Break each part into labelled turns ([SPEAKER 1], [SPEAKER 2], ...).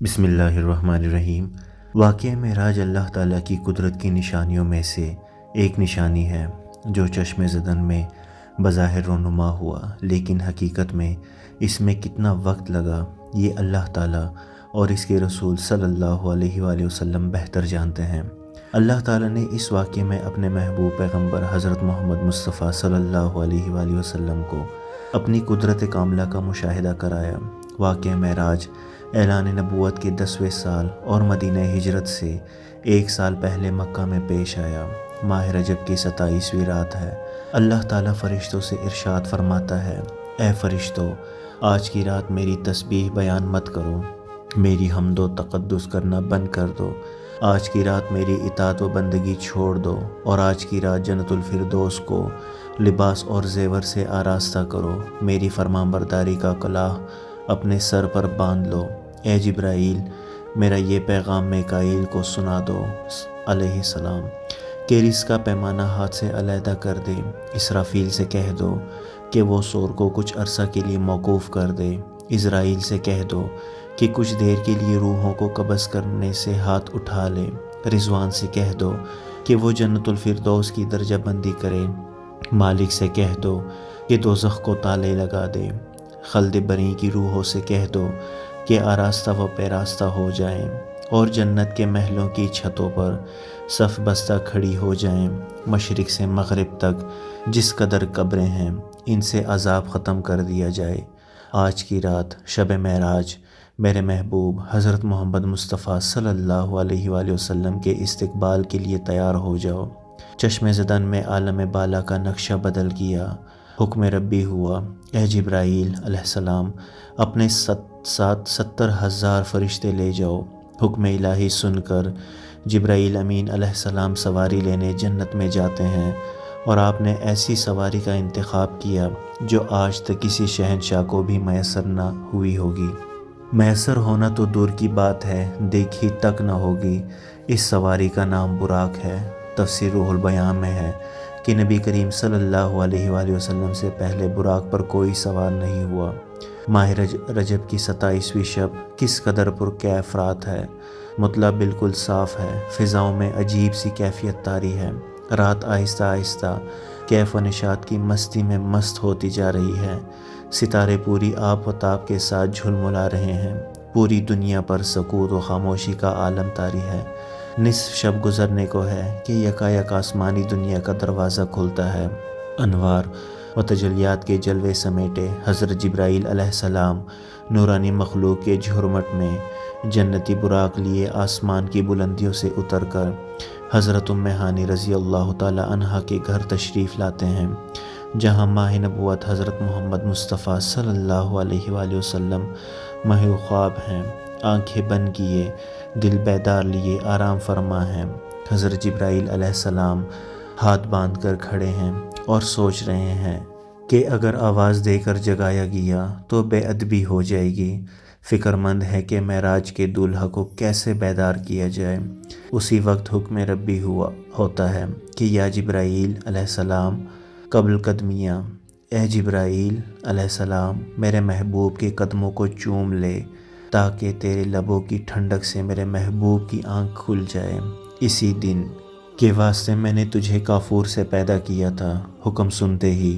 [SPEAKER 1] بسم اللہ الرحمن الرحیم۔ واقعہ معراج اللہ تعالیٰ کی قدرت کی نشانیوں میں سے ایک نشانی ہے جو چشم زدن میں بظاہر رونما ہوا، لیکن حقیقت میں اس میں کتنا وقت لگا یہ اللہ تعالیٰ اور اس کے رسول صلی اللہ علیہ وآلہ وسلم بہتر جانتے ہیں۔ اللہ تعالیٰ نے اس واقعے میں اپنے محبوب پیغمبر حضرت محمد مصطفیٰ صلی اللہ علیہ وآلہ وسلم کو اپنی قدرت کاملہ کا مشاہدہ کرایا۔ واقعہ معراج اعلان نبوت کے 10ویں سال اور مدینہ ہجرت سے 1 سال پہلے مکہ میں پیش آیا۔ ماہ رجب کی 27ویں رات ہے۔ اللہ تعالیٰ فرشتوں سے ارشاد فرماتا ہے، اے فرشتوں، آج کی رات میری تسبیح بیان مت کرو، میری حمد و تقدس کرنا بند کر دو، آج کی رات میری اطاعت و بندگی چھوڑ دو، اور آج کی رات جنت الفردوس کو لباس اور زیور سے آراستہ کرو، میری فرمان برداری کا کلاه اپنے سر پر باندھ لو۔ اے جبرائیل، میرا یہ پیغام میکائیل کو سنا دو علیہ السلام کہ رزق کا پیمانہ ہاتھ سے علیحدہ کر دے۔ اسرافیل سے کہہ دو کہ وہ سور کو کچھ عرصہ کے لیے موقوف کر دے۔ اسرائیل سے کہہ دو کہ کچھ دیر کے لیے روحوں کو قبض کرنے سے ہاتھ اٹھا لے۔ رضوان سے کہہ دو کہ وہ جنت الفردوس کی درجہ بندی کرے۔ مالک سے کہہ دو کہ دوزخ کو تالے لگا دے۔ خلد بری کی روحوں سے کہہ دو کہ آراستہ و پیراستہ ہو جائیں، اور جنت کے محلوں کی چھتوں پر صف بستہ کھڑی ہو جائیں۔ مشرق سے مغرب تک جس قدر قبریں ہیں، ان سے عذاب ختم کر دیا جائے۔ آج کی رات شب معراج میرے محبوب حضرت محمد مصطفیٰ صلی اللہ علیہ وآلہ وسلم کے استقبال کے لیے تیار ہو جاؤ۔ چشم زدن میں عالم بالا کا نقشہ بدل گیا۔ حکم ربی ہوا، اے جبرائیل علیہ السلام، اپنے 70,000 فرشتے لے جاؤ۔ حکم الہی سن کر جبرائیل امین علیہ السلام سواری لینے جنت میں جاتے ہیں، اور آپ نے ایسی سواری کا انتخاب کیا جو آج تک کسی شہنشاہ کو بھی میسر نہ ہوئی ہوگی۔ میسر ہونا تو دور کی بات ہے، دیکھی تک نہ ہوگی۔ اس سواری کا نام براق ہے۔ تفسیر روح البیان میں ہے کہ نبی کریم صلی اللہ علیہ وآلہ وسلم سے پہلے براق پر کوئی سوار نہیں ہوا۔ ماہ رجب کی 27ویں شب کس قدر پرکیف رات ہے۔ مطلع بالکل صاف ہے، فضاؤں میں عجیب سی کیفیت طاری ہے۔ رات آہستہ آہستہ کیف و نشاط کی مستی میں مست ہوتی جا رہی ہے۔ ستارے پوری آب و تاب کے ساتھ جھلملا رہے ہیں۔ پوری دنیا پر سکوت و خاموشی کا عالم طاری ہے۔ نصف شب گزرنے کو ہے کہ یکایک آسمانی دنیا کا دروازہ کھلتا ہے۔ انوار و تجلیات کے جلوے سمیٹے حضرت جبرائیل علیہ السلام نورانی مخلوق کے جھرمٹ میں جنتی براق لیے آسمان کی بلندیوں سے اتر کر حضرت ام ہانی رضی اللہ تعالی عنہا کے گھر تشریف لاتے ہیں، جہاں ماہ نبوت حضرت محمد مصطفیٰ صلی اللہ علیہ وآلہ وسلم محو خواب ہیں، آنکھیں بند کیے، دل بیدار لیے آرام فرما ہیں۔ حضرت جبرائیل علیہ السلام ہاتھ باندھ کر کھڑے ہیں اور سوچ رہے ہیں کہ اگر آواز دے کر جگایا گیا تو بے ادبی ہو جائے گی۔ فکر مند ہے کہ معراج کے دولہا کو کیسے بیدار کیا جائے۔ اسی وقت حکم ربی ہوتا ہے کہ یا جبرائیل علیہ السلام قبل قدمیہ، اے جبرائیل علیہ السلام میرے محبوب کے قدموں کو چوم لے تاکہ تیرے لبوں کی ٹھنڈک سے میرے محبوب کی آنکھ کھل جائے۔ اسی دن کے واسطے میں نے تجھے کافور سے پیدا کیا تھا۔ حکم سنتے ہی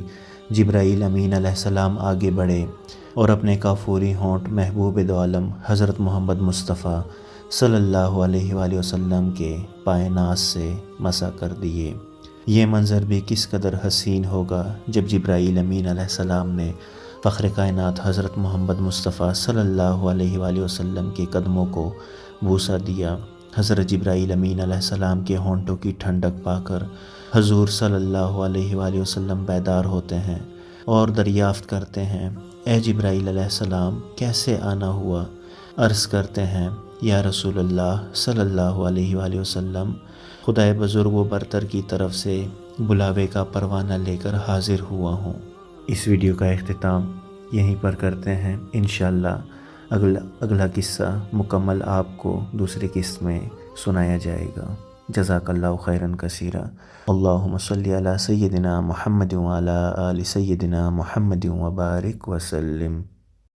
[SPEAKER 1] جبرائیل امین علیہ السلام آگے بڑھے اور اپنے کافوری ہونٹ محبوب دو عالم حضرت محمد مصطفیٰ صلی اللہ علیہ وآلہ وسلم کے پائے ناز سے مسح کر دیے۔ یہ منظر بھی کس قدر حسین ہوگا جب جبرائیل امین علیہ السلام نے فخر کائنات حضرت محمد مصطفیٰ صلی اللہ علیہ وآلہ وسلم کے قدموں کو بوسہ دیا۔ حضرت جبرائیل امین علیہ السلام کے ہونٹوں کی ٹھنڈک پا کر حضور صلی اللہ علیہ وآلہ وسلم بیدار ہوتے ہیں اور دریافت کرتے ہیں، اے جبرائیل علیہ السلام کیسے آنا ہوا؟ عرض کرتے ہیں، یا رسول اللہ صلی اللہ علیہ وآلہ وسلم، خدائے بزرگ و برتر کی طرف سے بلاوے کا پروانہ لے کر حاضر ہوا ہوں۔ اس ویڈیو کا اختتام یہیں پر کرتے ہیں۔ انشاءاللہ اگلا قصہ مکمل آپ کو دوسری قسط میں سنایا جائے گا۔ جزاک اللہ خیراً کثیرا۔ اللہم صلی علی سیدنا محمد وعلی آل سیدنا محمد وبارک وسلم۔